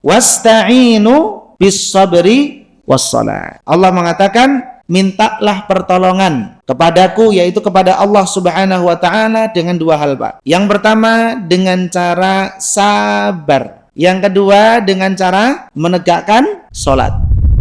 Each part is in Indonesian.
Wasta'inu bis sabri wassalah. Allah mengatakan, mintalah pertolongan kepadaku, yaitu kepada Allah Subhanahu wa taala, dengan dua hal, Pak. Yang pertama dengan cara sabar. Yang kedua dengan cara menegakkan salat.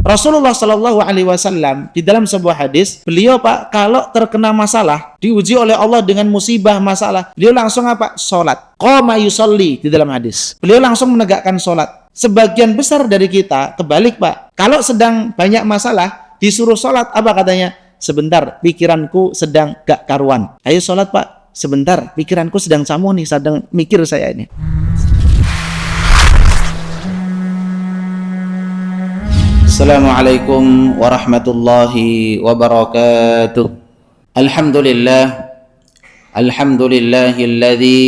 Rasulullah Shallallahu Alaihi Wasallam di dalam sebuah hadis, beliau, Pak, kalau terkena masalah, diuji oleh Allah dengan musibah masalah, beliau langsung apa? Salat. Qama yusalli di dalam hadis. Beliau langsung menegakkan salat. Sebagian besar dari kita kebalik, Pak. Kalau sedang banyak masalah, disuruh salat, apa katanya? Sebentar, pikiranku sedang gak karuan. Ayo salat, Pak. Sebentar, pikiranku sedang samu nih, sedang mikir saya ini. Assalamualaikum warahmatullahi wabarakatuh. Alhamdulillahilladzi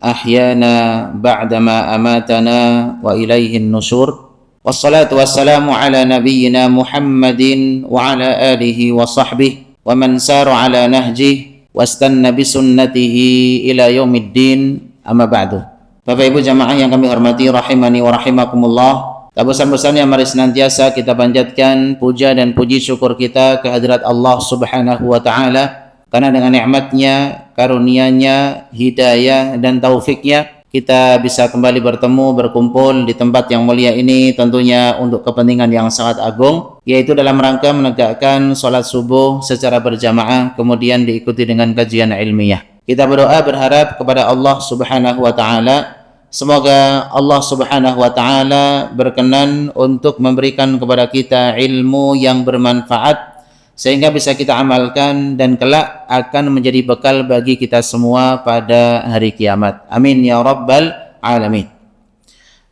ahyana ba'dama amatana wa ilaihin nusyur. Wassalatu wassalamu ala nabiyyina Muhammadin wa ala alihi wa sahbihi wa man sara ala nahjihi wastanna bisunnatihi ila yaumiddin, amma ba'du. Bapak Ibu jamaah yang kami hormati rahimani wa rahimakumullah, tak bosan-bosannya mari senantiasa kita panjatkan puja dan puji syukur kita kehadirat Allah Subhanahu wa taala, karena dengan nikmatnya, karunia-Nya, hidayah dan taufiknya kita bisa kembali bertemu, berkumpul di tempat yang mulia ini, tentunya untuk kepentingan yang sangat agung, yaitu dalam rangka menegakkan sholat subuh secara berjamaah, kemudian diikuti dengan kajian ilmiah. Kita berdoa berharap kepada Allah Subhanahu wa taala, semoga Allah Subhanahu wa taala berkenan untuk memberikan kepada kita ilmu yang bermanfaat sehingga bisa kita amalkan dan kelak akan menjadi bekal bagi kita semua pada hari kiamat. Amin ya rabbal alamin.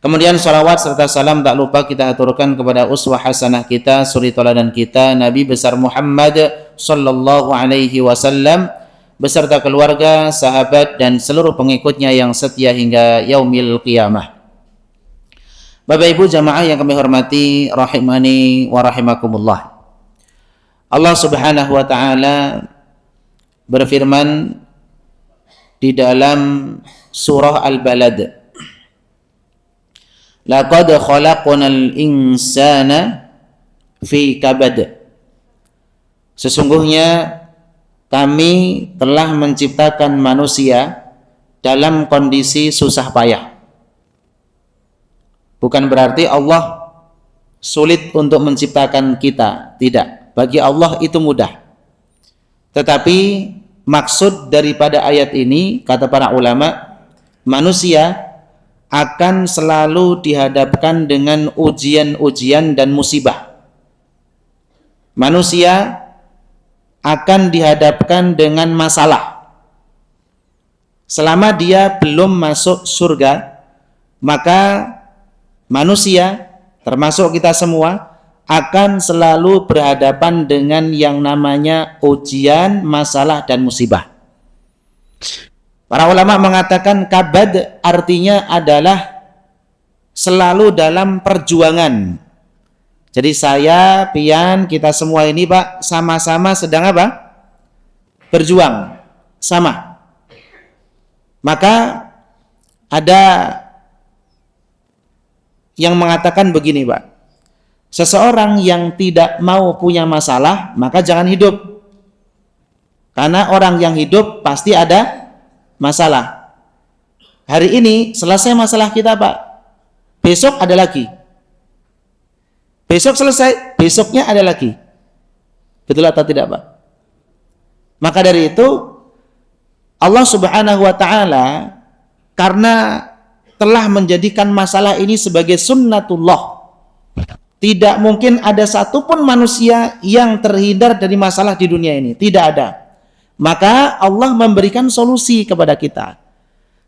Kemudian salawat serta salam tak lupa kita aturkan kepada uswah hasanah kita, suri teladan kita, Nabi besar Muhammad sallallahu alaihi wasallam beserta keluarga, sahabat dan seluruh pengikutnya yang setia hingga yaumil qiyamah. Bapak Ibu jamaah yang kami hormati rahimani wa rahimakumullah. Allah Subhanahu wa taala berfirman di dalam surah Al-Balad, laqad khalaqnal insana fi kabad. Sesungguhnya kami telah menciptakan manusia dalam kondisi susah payah. Bukan berarti Allah sulit untuk menciptakan kita, tidak. Bagi Allah itu mudah. Tetapi maksud daripada ayat ini, kata para ulama, manusia akan selalu dihadapkan dengan ujian-ujian dan musibah. Manusia akan dihadapkan dengan masalah. Selama dia belum masuk surga, maka manusia, termasuk kita semua, akan selalu berhadapan dengan yang namanya ujian, masalah, dan musibah. Para ulama mengatakan kabad artinya adalah selalu dalam perjuangan. Jadi saya, pian, kita semua ini, Pak, sama-sama sedang apa? Berjuang. Sama. Maka ada yang mengatakan begini, Pak. Seseorang yang tidak mau punya masalah, maka jangan hidup. Karena orang yang hidup pasti ada masalah. Hari ini selesai masalah kita, Pak. Besok ada lagi. Besok selesai, besoknya ada lagi. Betul atau tidak, Pak? Maka dari itu Allah Subhanahu wa taala karena telah menjadikan masalah ini sebagai sunnatullah. Tidak mungkin ada satupun manusia yang terhindar dari masalah di dunia ini. Tidak ada. Maka Allah memberikan solusi kepada kita.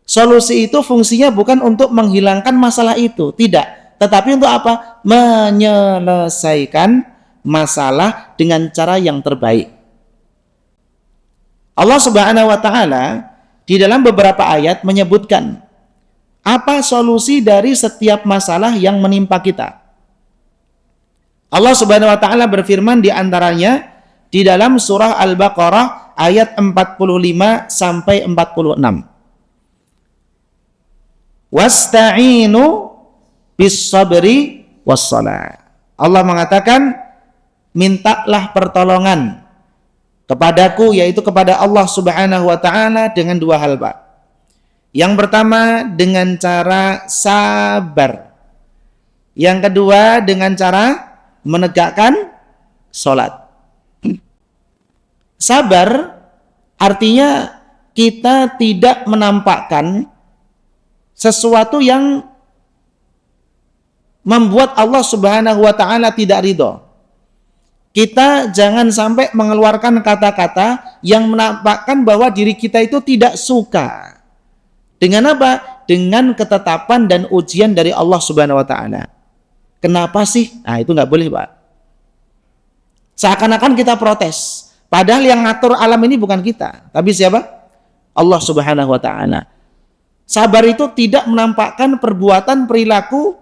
Solusi itu fungsinya bukan untuk menghilangkan masalah itu. Tidak. Tetapi untuk apa? Menyelesaikan masalah dengan cara yang terbaik. Allah Subhanahu wa taala di dalam beberapa ayat menyebutkan apa solusi dari setiap masalah yang menimpa kita. Allah Subhanahu wa taala berfirman di antaranya di dalam surah Al-Baqarah ayat 45 sampai 46. Wasta'inu bis sabri was shalah. Allah mengatakan, mintalah pertolongan kepadaku, yaitu kepada Allah Subhanahu wa taala dengan dua hal, Pak. Yang pertama dengan cara sabar. Yang kedua dengan cara menegakkan salat. Sabar artinya kita tidak menampakkan sesuatu yang membuat Allah Subhanahu wa taala tidak ridho. Kita jangan sampai mengeluarkan kata-kata yang menampakkan bahwa diri kita itu tidak suka. Dengan apa? Dengan ketetapan dan ujian dari Allah Subhanahu wa taala. Kenapa sih? Nah, itu nggak boleh, Pak. Seakan-akan kita protes. Padahal yang ngatur alam ini bukan kita, tapi siapa? Allah Subhanahu wa taala. Sabar itu tidak menampakkan perbuatan perilaku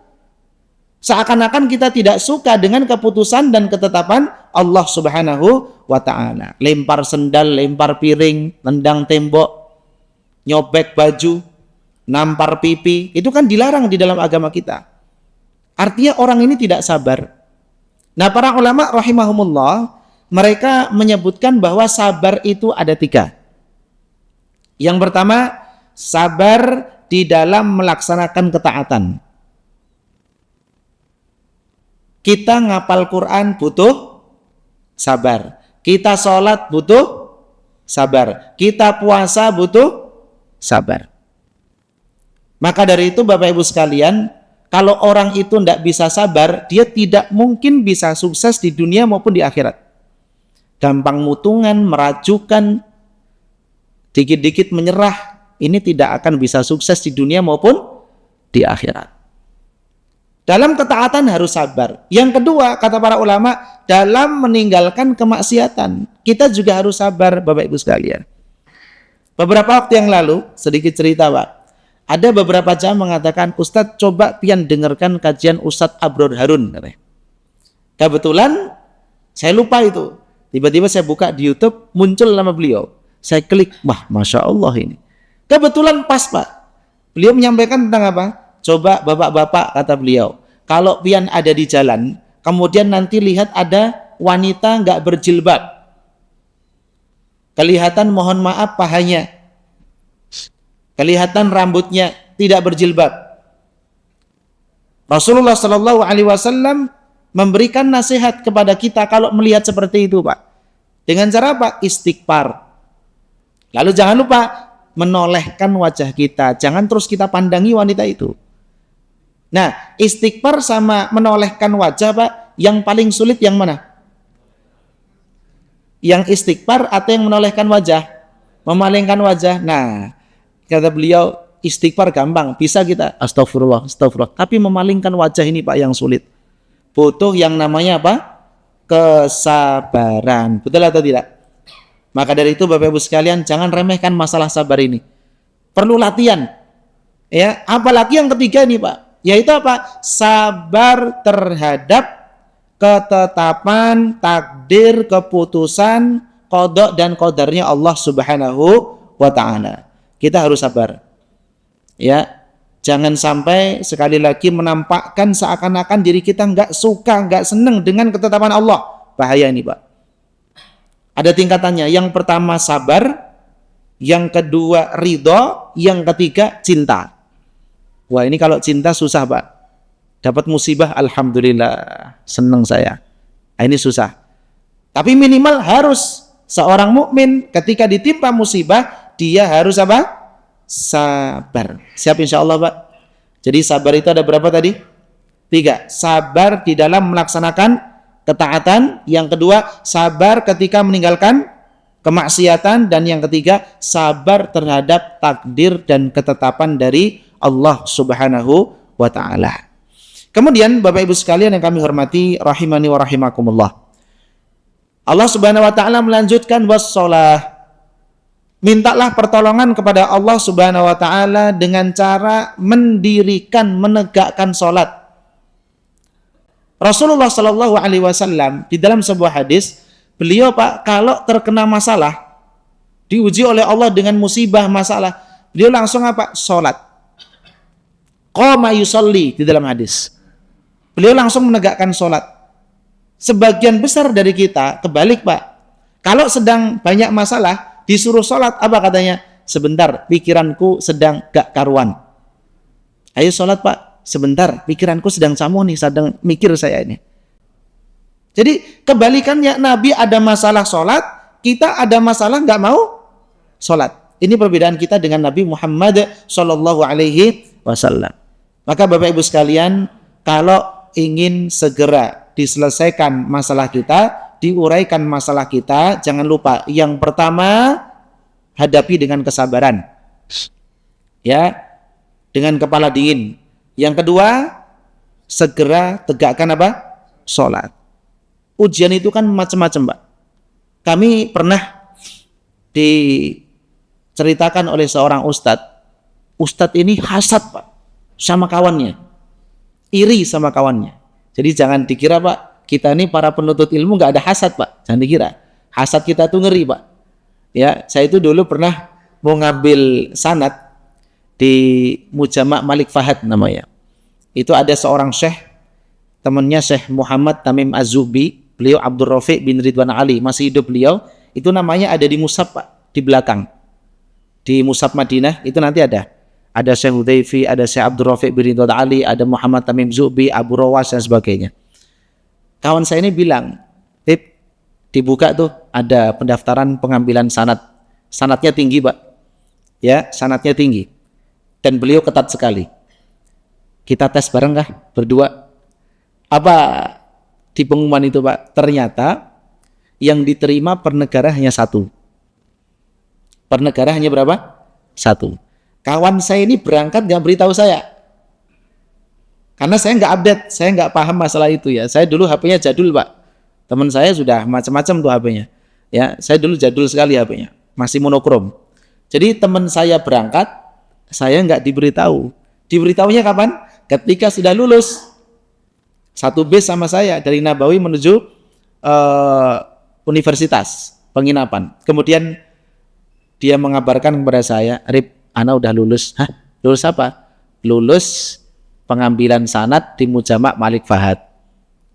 seakan-akan kita tidak suka dengan keputusan dan ketetapan Allah Subhanahu wa taala. Lempar sendal, lempar piring, tendang tembok, nyobek baju, nampar pipi, itu kan dilarang di dalam agama kita. Artinya orang ini tidak sabar. Nah, para ulama rahimahumullah, mereka menyebutkan bahwa sabar itu ada 3. Yang pertama, sabar di dalam melaksanakan ketaatan. Kita ngapal Quran butuh sabar. Kita sholat butuh sabar. Kita puasa butuh sabar. Maka dari itu Bapak Ibu sekalian, kalau orang itu tidak bisa sabar, dia tidak mungkin bisa sukses di dunia maupun di akhirat. Gampang mutungan, merajukan, dikit-dikit menyerah, ini tidak akan bisa sukses di dunia maupun di akhirat. Dalam ketaatan harus sabar. Yang kedua, kata para ulama, dalam meninggalkan kemaksiatan, kita juga harus sabar, Bapak Ibu sekalian. Beberapa waktu yang lalu, sedikit cerita, Pak. Ada beberapa jam mengatakan, Ustadz coba pian dengarkan kajian Ustadz Abror Harun. Kebetulan saya lupa itu. Tiba-tiba saya buka di YouTube, muncul nama beliau. Saya klik, wah Masya Allah ini. Kebetulan pas, Pak. Beliau menyampaikan tentang apa? Coba bapak-bapak, kata beliau, kalau pian ada di jalan, kemudian nanti lihat ada wanita nggak berjilbab. Kelihatan mohon maaf pahanya. Kelihatan rambutnya tidak berjilbab. Rasulullah Shallallahu Alaihi Wasallam memberikan nasihat kepada kita kalau melihat seperti itu, Pak. Dengan cara apa? Istighfar. Lalu jangan lupa menolehkan wajah kita. Jangan terus kita pandangi wanita itu. Nah, istighfar sama menolehkan wajah, Pak, yang paling sulit yang mana? Yang istighfar atau yang menolehkan wajah? Memalingkan wajah. Nah, kata beliau, istighfar gampang, bisa kita astagfirullah, astagfirullah. Tapi memalingkan wajah ini, Pak, yang sulit. Butuh yang namanya apa? Kesabaran. Betul atau tidak? Maka dari itu Bapak Ibu sekalian, jangan remehkan masalah sabar ini. Perlu latihan. Ya, apalagi yang ketiga nih, Pak. Yaitu apa? Sabar terhadap ketetapan, takdir, keputusan, qada dan qadarnya Allah Subhanahu wa taala. Kita harus sabar. Ya, jangan sampai sekali lagi menampakkan seakan-akan diri kita nggak suka, nggak senang dengan ketetapan Allah. Bahaya ini, Pak. Ada tingkatannya. Yang pertama sabar, yang kedua ridho, yang ketiga cinta. Wah, ini kalau cinta susah, Pak. Dapat musibah, alhamdulillah, senang saya. Nah, ini susah. Tapi minimal harus seorang mukmin ketika ditimpa musibah, dia harus apa? Sabar. Siap insya Allah, Pak. Jadi sabar itu ada berapa tadi? 3. Sabar di dalam melaksanakan ketaatan. Yang kedua, sabar ketika meninggalkan kemaksiatan. Dan yang ketiga, sabar terhadap takdir dan ketetapan dari Allah Subhanahu wa ta'ala. Kemudian Bapak Ibu sekalian yang kami hormati, rahimani wa rahimakumullah, Allah Subhanahu wa ta'ala melanjutkan wassalah. Mintalah pertolongan kepada Allah Subhanahu wa ta'ala dengan cara mendirikan, menegakkan salat. Rasulullah Shallallahu Alaihi Wasallam di dalam sebuah hadis, beliau, Pak, kalau terkena masalah, diuji oleh Allah dengan musibah masalah, beliau langsung apa? Salat. Qama yusolli di dalam hadis. Beliau langsung menegakkan sholat. Sebagian besar dari kita kebalik Pak. Kalau sedang banyak masalah disuruh sholat, apa katanya? Sebentar, pikiranku sedang gak karuan. Ayo sholat Pak, sebentar, pikiranku sedang camu nih, sedang mikir saya ini. Jadi kebalikannya, Nabi ada masalah sholat, kita ada masalah gak mau sholat. Ini perbedaan kita dengan Nabi Muhammad Sallallahu Alaihi Wasallam. Maka Bapak Ibu sekalian, kalau ingin segera diselesaikan masalah kita, diuraikan masalah kita, jangan lupa yang pertama hadapi dengan kesabaran, ya, dengan kepala dingin. Yang kedua, segera tegakkan apa? Sholat. Ujian itu kan macam-macam, Pak. Kami pernah diceritakan oleh seorang ustadz. Ustadz ini hasad, Pak, sama kawannya, iri sama kawannya. Jadi jangan dikira Pak, kita ini para penuntut ilmu nggak ada hasad Pak, jangan dikira. Hasad kita tuh ngeri Pak. Ya, saya itu dulu pernah mau ngambil sanad di Mujama' Malik Fahad namanya. Itu ada seorang syekh, temannya Syekh Muhammad Tamim Az-Zuhbi, beliau Abdul Rafiq bin Ridwan Ali, masih hidup beliau. Itu namanya ada di Musab Pak, di belakang. Di Musab Madinah itu nanti ada. Ada Syekh Hudayfi, ada Syekh Abdul Rafiq bin Ridwan Ali, ada Muhammad Tamim Zuhbi, Abu Rawas dan sebagainya. Kawan saya ini bilang, "Tip, dibuka tuh ada pendaftaran pengambilan sanad. Sanadnya tinggi, Pak. Ya, sanadnya tinggi. Dan beliau ketat sekali. Kita tes bareng kah? Berdua." Apa di pengumuman itu, Pak? Ternyata yang diterima per negara hanya satu. Per negara hanya berapa? Satu. Kawan saya ini berangkat nggak beritahu saya, karena saya nggak update, saya nggak paham masalah itu ya. Saya dulu HP-nya jadul Pak, teman saya sudah macam-macam tuh HP-nya. Ya, saya dulu jadul sekali HP-nya, masih monokrom. Jadi teman saya berangkat, saya nggak diberitahu. Diberitahunya kapan? Ketika sudah lulus. Satu bis sama saya dari Nabawi menuju universitas penginapan. Kemudian dia mengabarkan kepada saya, "Rip, Ana udah lulus." "Hah? Lulus apa?" "Lulus pengambilan sanad di Mujama' Malik Fahad."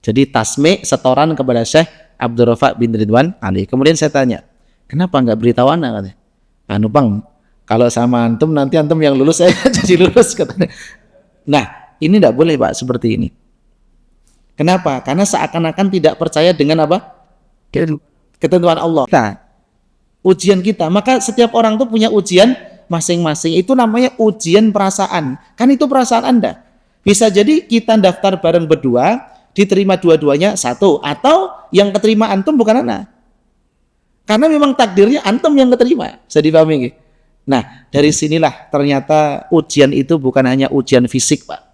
Jadi tasmi setoran kepada Syekh Abdul Rafiq bin Ridwan Ali. Kemudian saya tanya, "Kenapa nggak beritahu Ana?" Katanya, "Anu Bang, kalau sama antum nanti antum yang lulus, saya jadi lulus," katanya. Nah, ini tidak boleh Pak seperti ini. Kenapa? Karena seakan-akan tidak percaya dengan apa? Ketentuan Allah. Nah, ujian kita, maka setiap orang tuh punya ujian masing-masing. Itu namanya ujian perasaan. Kan itu perasaan Anda. Bisa jadi kita daftar bareng berdua, diterima dua-duanya satu, atau yang keterima antum bukan Anda. Karena memang takdirnya antum yang keterima. Bisa dipahami? Nah, dari sinilah ternyata ujian itu bukan hanya ujian fisik, Pak.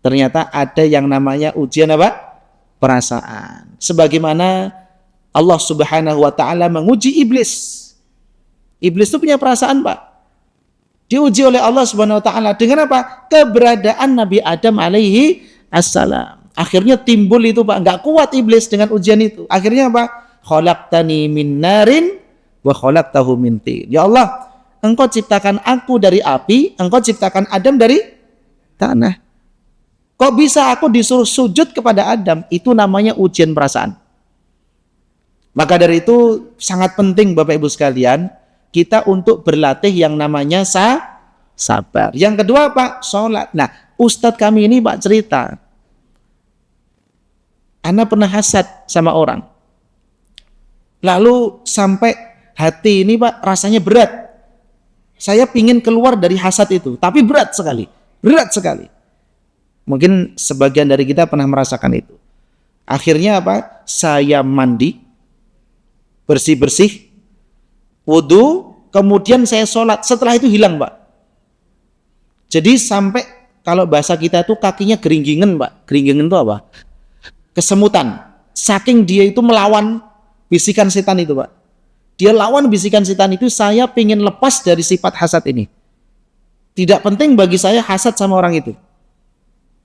Ternyata ada yang namanya ujian apa? Perasaan. Sebagaimana Allah Subhanahu wa taala menguji iblis. Iblis itu punya perasaan, Pak. Diuji oleh Allah Subhanahu wa taala dengan apa? Keberadaan Nabi Adam alaihi assalam. Akhirnya timbul itu, Pak, enggak kuat iblis dengan ujian itu. Akhirnya apa? Khalaqtani min narin wa khalaqtahu min tin. Ya Allah, Engkau ciptakan aku dari api, Engkau ciptakan Adam dari tanah. Kok bisa aku disuruh sujud kepada Adam? Itu namanya ujian perasaan. Maka dari itu sangat penting Bapak Ibu sekalian, kita untuk berlatih yang namanya sabar. Yang kedua Pak, sholat. Nah, Ustadz kami ini Pak cerita, Ana pernah hasad sama orang. Lalu sampai hati ini Pak rasanya berat. Saya pingin keluar dari hasad itu, tapi berat sekali. Berat sekali. Mungkin sebagian dari kita pernah merasakan itu. Akhirnya apa? Saya mandi, bersih-bersih, wudu, kemudian saya sholat. Setelah itu hilang, Pak. Jadi sampai kalau bahasa kita itu kakinya geringgingen, Pak. Geringgingen itu apa? Kesemutan. Saking dia itu melawan bisikan setan itu, Pak. Dia lawan bisikan setan itu, saya ingin lepas dari sifat hasad ini. Tidak penting bagi saya hasad sama orang itu.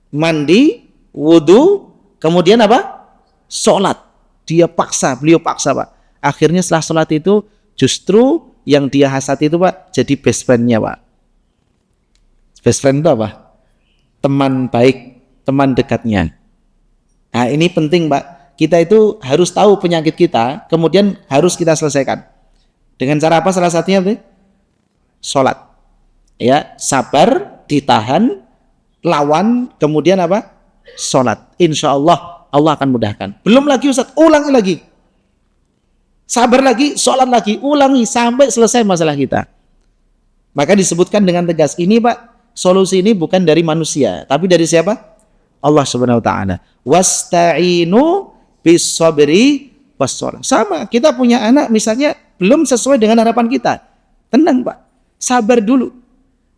Mandi, wudu, kemudian apa? Sholat. Beliau paksa, Pak. Akhirnya setelah sholat itu, justru yang dia hasad itu Pak, jadi best friend-nya Pak. Best friend itu apa? teman baik, teman dekatnya. Nah, ini penting, Pak. Kita itu harus tahu penyakit kita, kemudian harus kita selesaikan. Dengan cara apa? Salah satunya apa? Sholat. Ya, sabar, ditahan, lawan, kemudian apa? Sholat. Insya Allah, Allah akan mudahkan. Belum lagi Ustaz, ulangi lagi. Sabar lagi, sholat lagi, ulangi sampai selesai masalah kita. Maka disebutkan dengan tegas, ini Pak, solusi ini bukan dari manusia, tapi dari siapa? Allah Subhanahu wa taala. Wasta'inu bis-sabri was-shalah. Sama, kita punya anak misalnya belum sesuai dengan harapan kita. Tenang Pak, sabar dulu.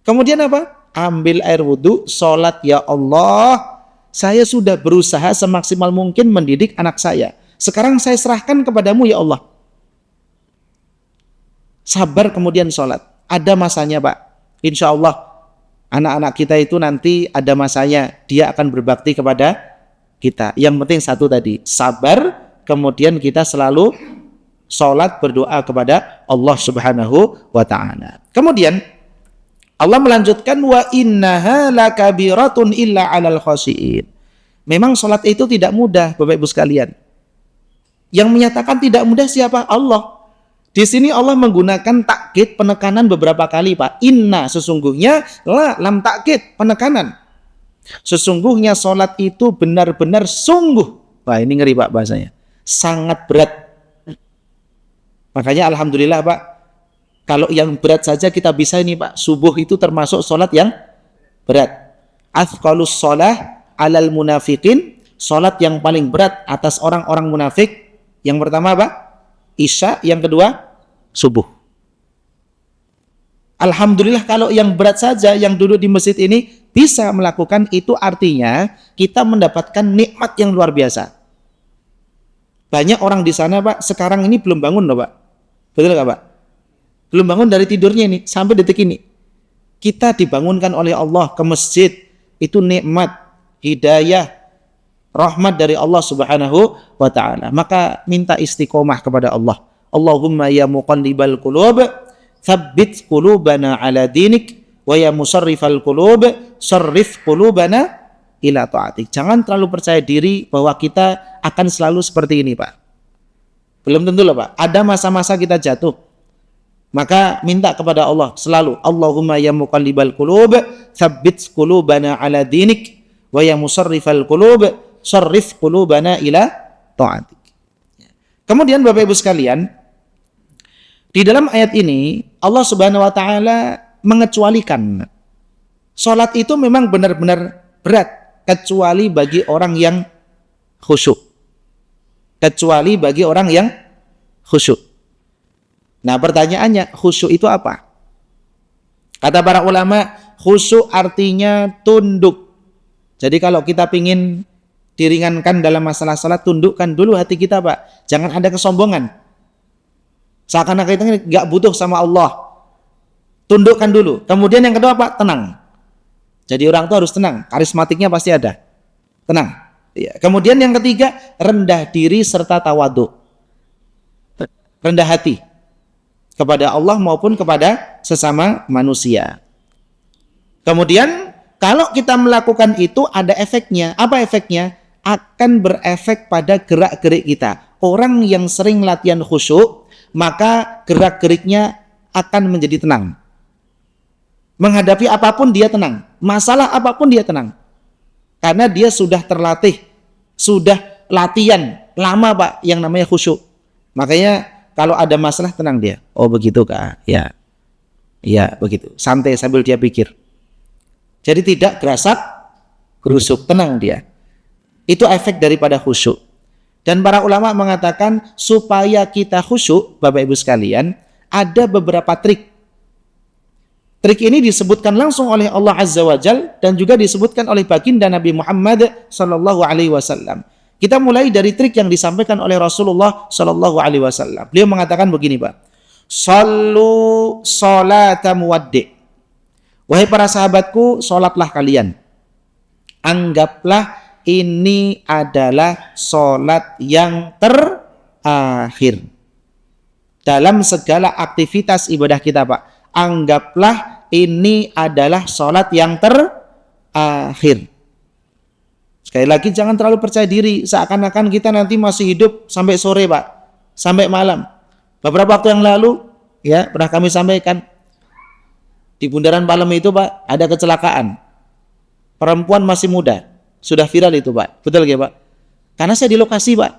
Kemudian apa? Ambil air wudhu, sholat, ya Allah, saya sudah berusaha semaksimal mungkin mendidik anak saya. Sekarang saya serahkan kepadamu ya Allah. Sabar kemudian sholat. Ada masanya Pak. Insya Allah anak-anak kita itu nanti ada masanya. Dia akan berbakti kepada kita. Yang penting satu tadi. Sabar. Kemudian kita selalu sholat berdoa kepada Allah Subhanahu wa ta'ala. Kemudian Allah melanjutkan. Wa innaha lakabiratun illa alal khashi'in. Memang sholat itu tidak mudah Bapak Ibu sekalian. Yang menyatakan tidak mudah siapa? Allah. Di sini Allah menggunakan takkid penekanan beberapa kali Pak. Inna sesungguhnya, lam takkid penekanan. Sesungguhnya sholat itu benar-benar sungguh. Wah ini ngeri Pak bahasanya. Sangat berat. Makanya alhamdulillah Pak. Kalau yang berat saja kita bisa ini Pak. Subuh itu termasuk sholat yang berat. Athqalus sholah alal munafiqin. Sholat yang paling berat atas orang-orang munafik. Yang pertama apa? Isya, yang kedua subuh. Alhamdulillah kalau yang berat saja yang duduk di masjid ini bisa melakukan itu, artinya kita mendapatkan nikmat yang luar biasa. Banyak orang di sana Pak sekarang ini belum bangun loh Pak. Betul nggak Pak? Belum bangun dari tidurnya ini sampai detik ini. Kita dibangunkan oleh Allah ke masjid, itu nikmat, hidayah, rahmat dari Allah Subhanahu wa ta'ala. Maka minta istiqomah kepada Allah. Allahumma ya muqallibal qulub tsabbit qulubana ala dinik wa ya musarrifal qulub sarrif qulubana ila ta'atik. Jangan terlalu percaya diri bahwa kita akan selalu seperti ini Pak. Belum tentu loh Pak. Ada masa-masa kita jatuh. Maka minta kepada Allah selalu. Allahumma ya muqallibal qulub tsabbit qulubana ala dinik wa ya musarrifal qulub sarrif qulubana ila ta'atik. Kemudian Bapak Ibu sekalian, di dalam ayat ini Allah Subhanahu wa taala mengecualikan salat itu memang benar-benar berat kecuali bagi orang yang khusyuk. Kecuali bagi orang yang khusyuk. Nah, pertanyaannya, khusyuk itu apa? Kata para ulama, khusyuk artinya tunduk. Jadi kalau kita ingin diringankan dalam masalah salat, tundukkan dulu hati kita Pak. Jangan ada kesombongan. Seakan-akan kita nggak butuh sama Allah. Tundukkan dulu. Kemudian yang kedua Pak, tenang. Jadi orang itu harus tenang. Karismatiknya pasti ada. Tenang. Ya. Kemudian yang ketiga, rendah diri serta tawadhu. Rendah hati. Kepada Allah maupun kepada sesama manusia. Kemudian kalau kita melakukan itu ada efeknya. Apa efeknya? Akan berefek pada gerak-gerik kita. Orang yang sering latihan khusyuk, maka gerak-geriknya akan menjadi tenang. Menghadapi apapun dia tenang. Masalah apapun dia tenang. Karena dia sudah terlatih. Sudah latihan lama Pak yang namanya khusyuk. Makanya kalau ada masalah tenang dia. Oh begitu Kak? Ya. Ya begitu. Santai sambil dia pikir. Jadi tidak gerasak gerusuk, tenang dia. Itu efek daripada khusyuk. Dan para ulama mengatakan supaya kita khusyuk, Bapak Ibu sekalian, ada beberapa trik. Trik ini disebutkan langsung oleh Allah Azza wa Jal dan juga disebutkan oleh baginda Nabi Muhammad sallallahu alaihi wasallam. Kita mulai dari trik yang disampaikan oleh Rasulullah sallallahu alaihi wasallam. Beliau mengatakan begini, Pak. Sallu salata muwaddi'. Wahai para sahabatku, salatlah kalian. Anggaplah ini adalah salat yang terakhir. Dalam segala aktivitas ibadah kita, Pak. Anggaplah ini adalah salat yang terakhir. terakhir. Sekali lagi jangan terlalu percaya diri seakan-akan kita nanti masih hidup sampai sore, Pak, sampai malam. Beberapa waktu yang lalu ya pernah kami sampaikan di Bundaran Palem itu, Pak, ada kecelakaan. Perempuan masih muda, sudah viral itu, Pak. Betul ya, Pak? Karena saya di lokasi, Pak.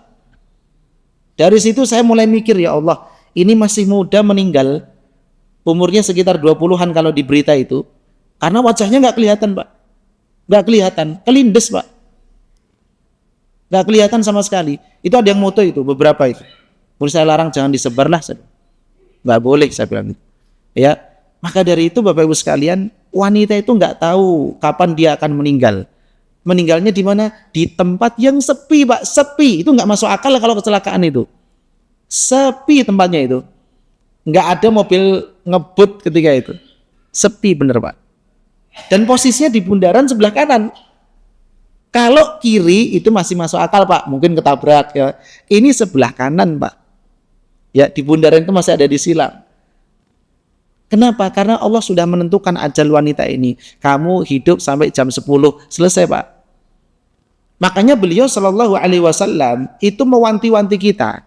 Dari situ saya mulai mikir, ya Allah, ini masih muda meninggal, umurnya sekitar 20-an kalau di berita itu, karena wajahnya nggak kelihatan, Pak. Nggak kelihatan, kelindes, Pak. Nggak kelihatan sama sekali. Itu ada yang moto itu, beberapa itu. Mulai saya larang jangan disebar lah. Nggak boleh, saya bilang itu. Ya, maka dari itu Bapak Ibu sekalian, wanita itu nggak tahu kapan dia akan meninggal. Meninggalnya di mana? Di tempat yang sepi, Pak. Sepi. Itu nggak masuk akal kalau kecelakaan itu. Sepi tempatnya itu. Nggak ada mobil ngebut ketika itu. Sepi bener, Pak. Dan posisinya di bundaran sebelah kanan. Kalau kiri itu masih masuk akal, Pak. Mungkin ketabrak ya. Ini sebelah kanan, Pak. Ya, di bundaran itu masih ada di silang. Kenapa? Karena Allah sudah menentukan ajal wanita ini. Kamu hidup sampai jam 10. Selesai, Pak. Makanya beliau Shallallahu Alaihi Wasallam itu mewanti-wanti kita.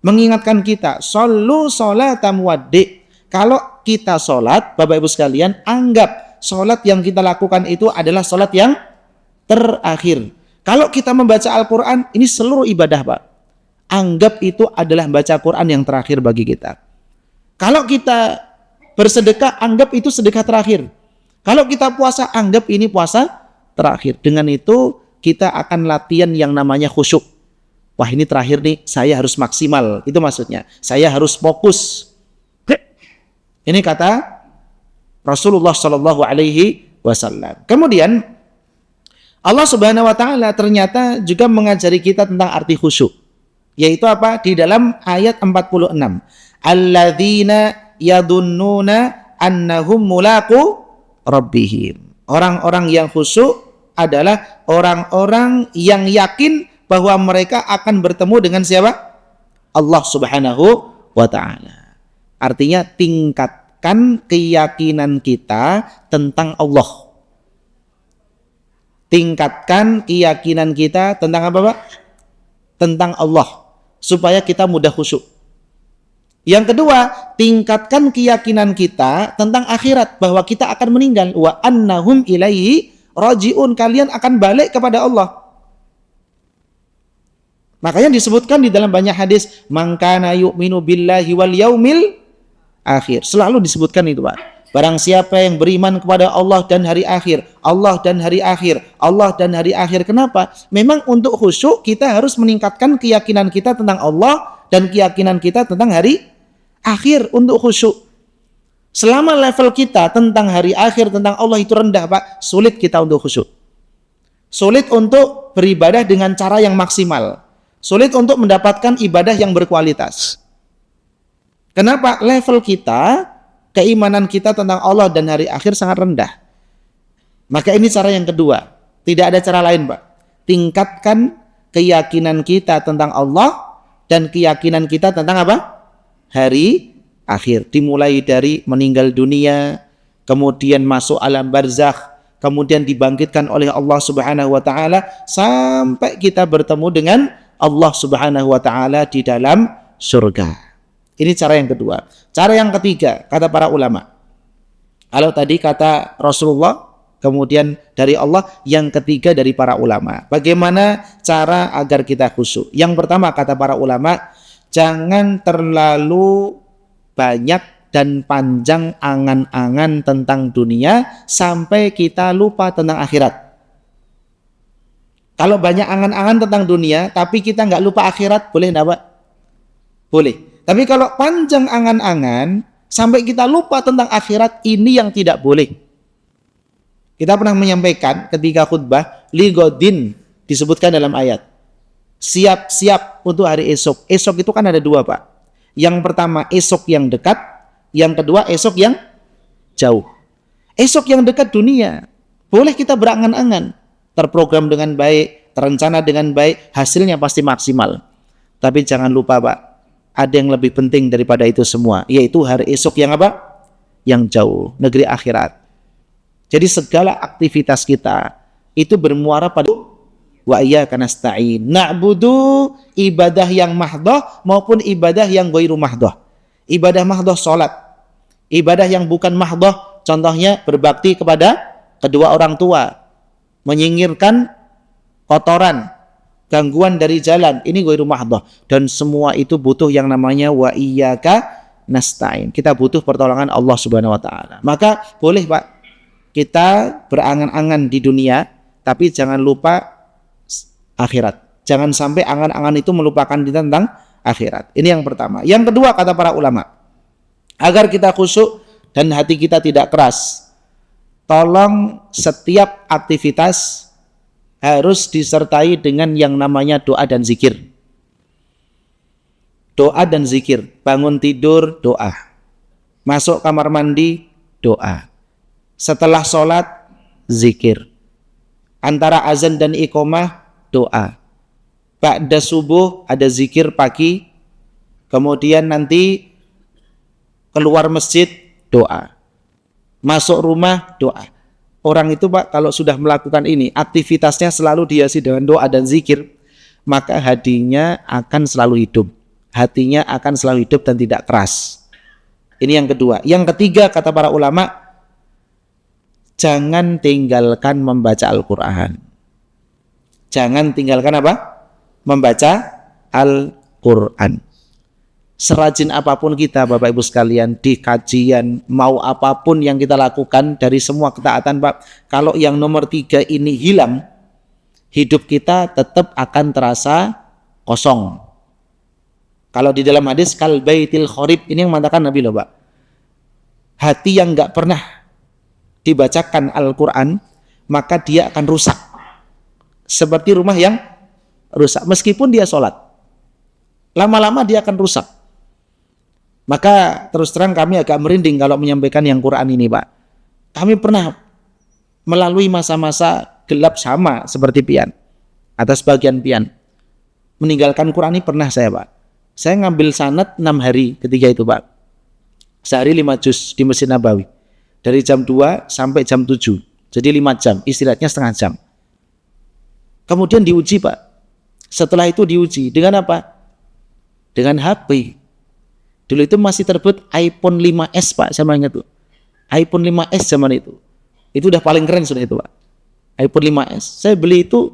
Mengingatkan kita. Shollu sholatam waddi. Kalau kita sholat, Bapak Ibu sekalian, anggap sholat yang kita lakukan itu adalah sholat yang terakhir. Kalau kita membaca Al-Quran, ini seluruh ibadah, Pak. Anggap itu adalah baca Quran yang terakhir bagi kita. Kalau kita bersedekah, anggap itu sedekah terakhir. Kalau kita puasa, anggap ini puasa terakhir. Dengan itu, kita akan latihan yang namanya khusyuk. Wah, ini terakhir nih, saya harus maksimal. Itu maksudnya. Saya harus fokus. Ini kata Rasulullah Shallallahu Alaihi Wasallam. Kemudian, Allah Subhanahu wa taala ternyata juga mengajari kita tentang arti khusyuk. Yaitu apa? Di dalam ayat 46. Alladzina yadunnuna annahum mulaqu rabbihim. Orang-orang yang khusyuk adalah orang-orang yang yakin bahwa mereka akan bertemu dengan siapa? Allah Subhanahu wa taala. Artinya tingkatkan keyakinan kita tentang Allah. Tingkatkan keyakinan kita tentang apa, Pak? Tentang Allah, supaya kita mudah khusyuk. Yang kedua, tingkatkan keyakinan kita tentang akhirat, bahwa kita akan meninggal. Wa annahum ilaihi rajiun, kalian akan balik kepada Allah. Makanya disebutkan di dalam banyak hadis, man kana yu'minu billahi wal yaumil akhir. Selalu disebutkan itu, Pak. Barang siapa yang beriman kepada Allah dan hari akhir, Allah dan hari akhir, Allah dan hari akhir. Kenapa? Memang untuk khusyuk kita harus meningkatkan keyakinan kita tentang Allah dan keyakinan kita tentang hari akhir untuk khusyuk. Selama level kita tentang hari akhir, tentang Allah itu rendah, Pak, sulit kita untuk khusyuk. Sulit untuk beribadah dengan cara yang maksimal. Sulit untuk mendapatkan ibadah yang berkualitas. Kenapa? Level kita, keimanan kita tentang Allah dan hari akhir sangat rendah. Maka ini cara yang kedua. Tidak ada cara lain, Pak. Tingkatkan keyakinan kita tentang Allah dan keyakinan kita tentang apa? Hari akhir. Dimulai dari meninggal dunia, kemudian masuk alam barzakh, kemudian dibangkitkan oleh Allah Subhanahu wa taala sampai kita bertemu dengan Allah Subhanahu wa taala di dalam surga. Ini cara yang kedua. Cara yang ketiga, kata para ulama. Kalau tadi kata Rasulullah, kemudian dari Allah, yang ketiga dari para ulama. Bagaimana cara agar kita khusyuk? Yang pertama, kata para ulama, jangan terlalu banyak dan panjang angan-angan tentang dunia sampai kita lupa tentang akhirat. Kalau banyak angan-angan tentang dunia, tapi kita nggak lupa akhirat, boleh enggak, Pak? Boleh. Tapi kalau panjang angan-angan sampai kita lupa tentang akhirat, ini yang tidak boleh. Kita pernah menyampaikan ketika khutbah, ligodin disebutkan dalam ayat. Siap-siap untuk hari esok. Esok itu kan ada dua, Pak. Yang pertama esok yang dekat, yang kedua esok yang jauh. Esok yang dekat dunia, boleh kita berangan-angan, terprogram dengan baik, terencana dengan baik, hasilnya pasti maksimal. Tapi jangan lupa, Pak, ada yang lebih penting daripada itu semua, yaitu hari esok yang apa? Yang jauh, negeri akhirat. Jadi segala aktivitas kita itu bermuara pada wa iyyaka nasta'in. Na'budu, ibadah yang mahdhah maupun ibadah yang ghairu mahdhah. Ibadah mahdhah salat. Ibadah yang bukan mahdhah contohnya berbakti kepada kedua orang tua, menyingkirkan kotoran, gangguan dari jalan, ini ghairu mahdhah. Dan semua itu butuh yang namanya wa iyyaka nasta'in. Kita butuh pertolongan Allah Subhanahu wa taala. Maka boleh Pak, kita berangan-angan di dunia, tapi jangan lupa akhirat. Jangan sampai angan-angan itu melupakan kita tentang akhirat. Ini yang pertama. Yang kedua, kata para ulama, agar kita khusyuk dan hati kita tidak keras, tolong setiap aktivitas harus disertai dengan yang namanya doa dan zikir. Doa dan zikir. Bangun tidur, doa. Masuk kamar mandi, doa. Setelah sholat, zikir. Antara azan dan iqamah, doa. Ba'da subuh ada zikir pagi. Kemudian nanti keluar masjid, doa. Masuk rumah, doa. Orang itu Pak, kalau sudah melakukan ini, aktivitasnya selalu dihiasi dengan doa dan zikir, maka hatinya akan selalu hidup. Hatinya akan selalu hidup dan tidak keras. Ini yang kedua. Yang ketiga, kata para ulama, jangan tinggalkan membaca Al-Quran. Jangan tinggalkan apa? Membaca Al-Quran. Serajin apapun kita Bapak Ibu sekalian, di kajian, mau apapun yang kita lakukan dari semua ketaatan Pak, kalau yang nomor 3 ini hilang, hidup kita tetap akan terasa kosong. Kalau di dalam hadis kal baitil kharib, ini yang mengatakan Nabi loh Pak, hati yang gak pernah dibacakan Al-Quran, maka dia akan rusak seperti rumah yang rusak. Meskipun dia sholat, lama-lama dia akan rusak. Maka terus terang kami agak merinding kalau menyampaikan yang Quran ini Pak. Kami pernah melalui masa-masa gelap sama seperti pian. Atas bagian pian, meninggalkan Quran ini pernah saya Pak. Saya ngambil sanad 6 hari ketika itu Pak. Sehari 5 juz di Masjid Nabawi. Dari jam 2 sampai jam 7. Jadi 5 jam, istirahatnya setengah jam. Kemudian diuji Pak. Setelah itu diuji dengan apa? Dengan HP. Dulu itu masih terbit iPhone 5S Pak, saya ingat tuh. iPhone 5S zaman itu. Itu udah paling keren sudah itu Pak. iPhone 5S. Saya beli itu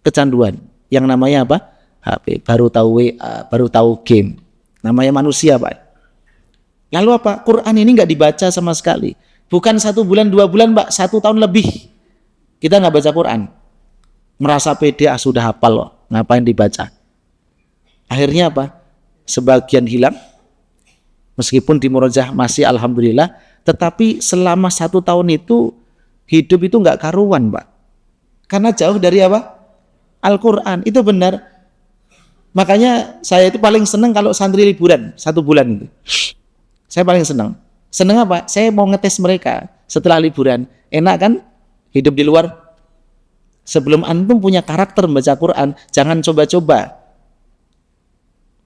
kecanduan. Yang namanya apa? HP. Baru tahu WA, baru tahu game. Namanya manusia Pak. Lalu apa? Quran ini nggak dibaca sama sekali. Bukan 1 bulan, 2 bulan Pak, 1 tahun lebih kita nggak baca Quran. Merasa pede, sudah hafal loh, ngapain dibaca. Akhirnya apa? Sebagian hilang, meskipun di Murojaah masih alhamdulillah, tetapi selama 1 tahun itu hidup itu nggak karuan Pak. Karena jauh dari apa? Al-Quran. Itu benar. Makanya saya itu paling senang kalau santri liburan 1 bulan itu. Saya paling senang. Senang apa? Saya mau ngetes mereka setelah liburan. Enak kan hidup di luar? Sebelum antum punya karakter membaca Quran, jangan coba-coba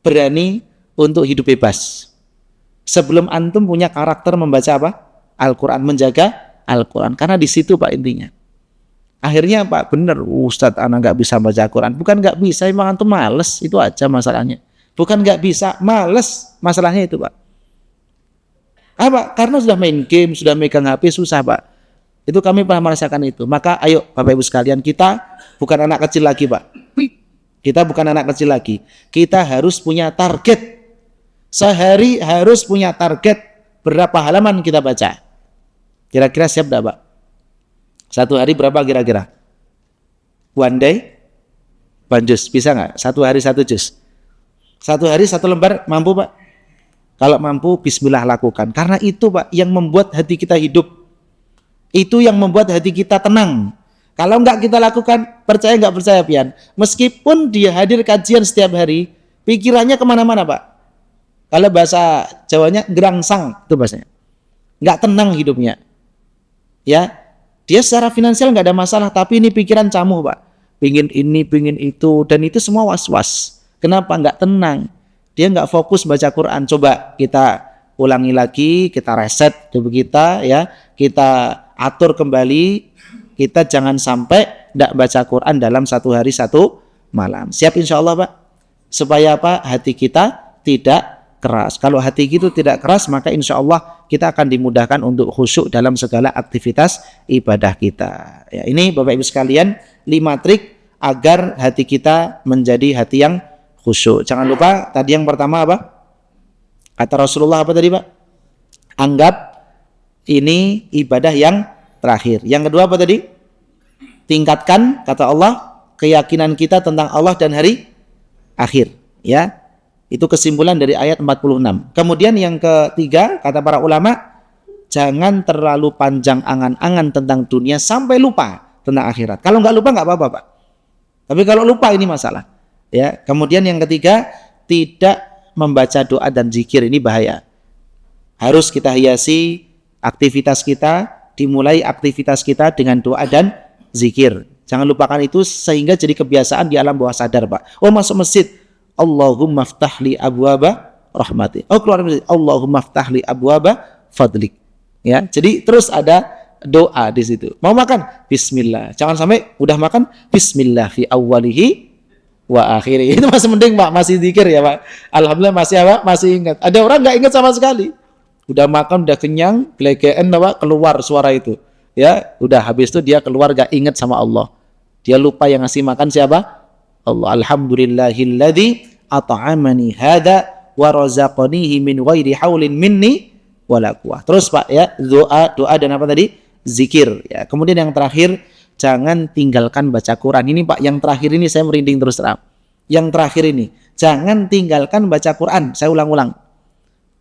berani untuk hidup bebas. Sebelum antum punya karakter membaca apa? Al-Quran, menjaga Al-Quran. Karena di situ Pak intinya. Akhirnya Pak, bener Ustadz anak nggak bisa baca Quran. Bukan nggak bisa, emang antum males, itu aja masalahnya. Bukan nggak bisa, males masalahnya itu Pak. Apa? Karena sudah main game, sudah megang HP, susah Pak. Itu kami pernah merasakan itu. Maka ayo Bapak Ibu sekalian, kita bukan anak kecil lagi Pak. Kita bukan anak kecil lagi. Kita harus punya target. Sehari harus punya target berapa halaman kita baca. Kira-kira siap enggak Pak? 1 hari berapa kira-kira? One day, 1 juz. Bisa nggak? 1 hari 1 juz. 1 hari 1 lembar mampu Pak? Kalau mampu, bismillah lakukan. Karena itu Pak yang membuat hati kita hidup. Itu yang membuat hati kita tenang. Kalau enggak kita lakukan, percaya enggak percaya pian, meskipun dia hadir kajian setiap hari, pikirannya kemana-mana Pak. Kalau bahasa Jawanya gerangsang, itu bahasanya. Enggak tenang hidupnya. Ya, dia secara finansial enggak ada masalah, tapi ini pikiran camuh Pak. Pingin ini, pingin itu, dan itu semua was-was. Kenapa? Enggak tenang. Dia enggak fokus baca Quran. Coba kita ulangi lagi, kita reset tubuh kita, ya, kita atur kembali, kita jangan sampai tidak baca Quran dalam 1 hari 1 malam. Siap insya Allah Pak? Supaya apa? Hati kita tidak keras. Kalau hati itu tidak keras, maka insya Allah kita akan dimudahkan untuk khusyuk dalam segala aktivitas ibadah kita. Ya, ini Bapak Ibu sekalian 5 trik agar hati kita menjadi hati yang khusyuk. Jangan lupa tadi yang pertama apa? Kata Rasulullah apa tadi Pak? Anggap ini ibadah yang terakhir. Yang kedua apa tadi? Tingkatkan, kata Allah, keyakinan kita tentang Allah dan hari akhir. Ya, itu kesimpulan dari ayat 46. Kemudian yang ketiga, kata para ulama, jangan terlalu panjang angan-angan tentang dunia sampai lupa tentang akhirat. Kalau nggak lupa nggak apa-apa Pak. Tapi kalau lupa ini masalah. Ya. Kemudian yang ketiga, tidak membaca doa dan zikir, ini bahaya. Harus kita hiasi aktivitas kita, dimulai aktivitas kita dengan doa dan zikir. Jangan lupakan itu sehingga jadi kebiasaan di alam bawah sadar Pak. Oh masuk masjid, Allahumma ftahli abwaba rahmati. Oh keluar masjid, Allahumma ftahli abwaba fadlik. Ya, jadi terus ada doa di situ. Mau makan, bismillah. Jangan sampai udah makan, bismillah fi awwalihi wa akhirih. Itu masih mending Pak, masih zikir ya Pak. Alhamdulillah masih apa? Masih ingat. Ada orang nggak ingat sama sekali. Udah makan, udah kenyang, gelegean apa? Keluar suara itu. Ya, udah habis itu dia keluar gak ingat sama Allah. Dia lupa yang ngasih makan siapa? Allah. Alhamdulillahilladzi at'amani hadza wa razaqanihi min ghairi haulin minni wala quwwah. Terus Pak ya, doa dan apa tadi? Zikir ya. Kemudian yang terakhir, jangan tinggalkan baca Quran. Ini Pak, yang terakhir ini saya merinding terus terang. Yang terakhir ini, jangan tinggalkan baca Quran. Saya ulang-ulang.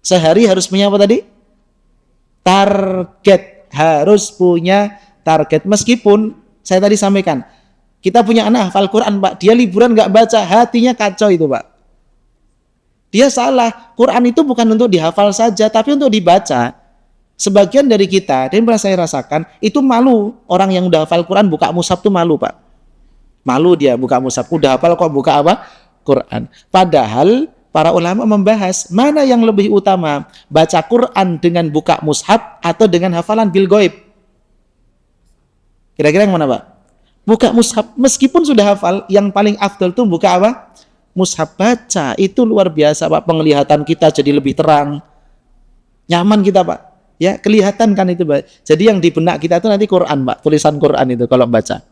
Sehari harus punya apa tadi? Target. Harus punya target. Meskipun saya tadi sampaikan, kita punya anak hafal Quran Pak, dia liburan nggak baca, hatinya kacau itu Pak. Dia salah. Quran itu bukan untuk dihafal saja, tapi untuk dibaca. Sebagian dari kita, dan pernah saya rasakan, itu malu. Orang yang udah hafal Quran buka mushaf tuh malu Pak. Malu dia buka mushaf. Udah hafal kok buka apa? Quran. Padahal para ulama membahas mana yang lebih utama, baca Quran dengan buka mushaf atau dengan hafalan bil ghaib. Kira-kira yang mana Pak? Buka mushaf. Meskipun sudah hafal, yang paling afdal tuh buka apa? Mushaf. Baca. Itu luar biasa Pak. Penglihatan kita jadi lebih terang. Nyaman kita Pak. Ya, kelihatan kan itu Pak. Jadi yang di benak kita itu nanti Quran Pak. Tulisan Quran itu kalau baca.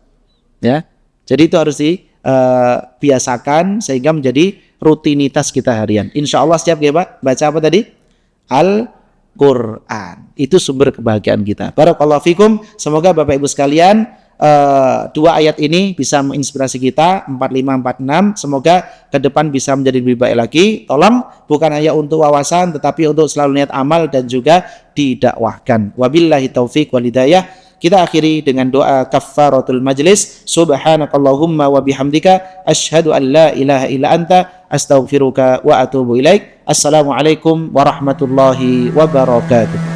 Ya. Jadi itu harus dibiasakan sehingga menjadi rutinitas kita harian. Insya Allah setiap ya Pak, baca apa tadi? Al-Quran. Itu sumber kebahagiaan kita. Barakallahu fikum. Semoga Bapak Ibu sekalian, 2 ayat ini bisa menginspirasi kita, 45-46. Semoga ke depan bisa menjadi lebih baik lagi. Tolong, bukan hanya untuk wawasan, tetapi untuk selalu niat amal dan juga didakwahkan. Wabillahi taufiq wal hidayah. Kita akhiri dengan doa kaffaratul majlis. Subhanakallahumma wa bihamdika asyhadu an la ilaha illa anta astaghfiruka wa atubu ilaik. Assalamualaikum warahmatullahi wabarakatuh.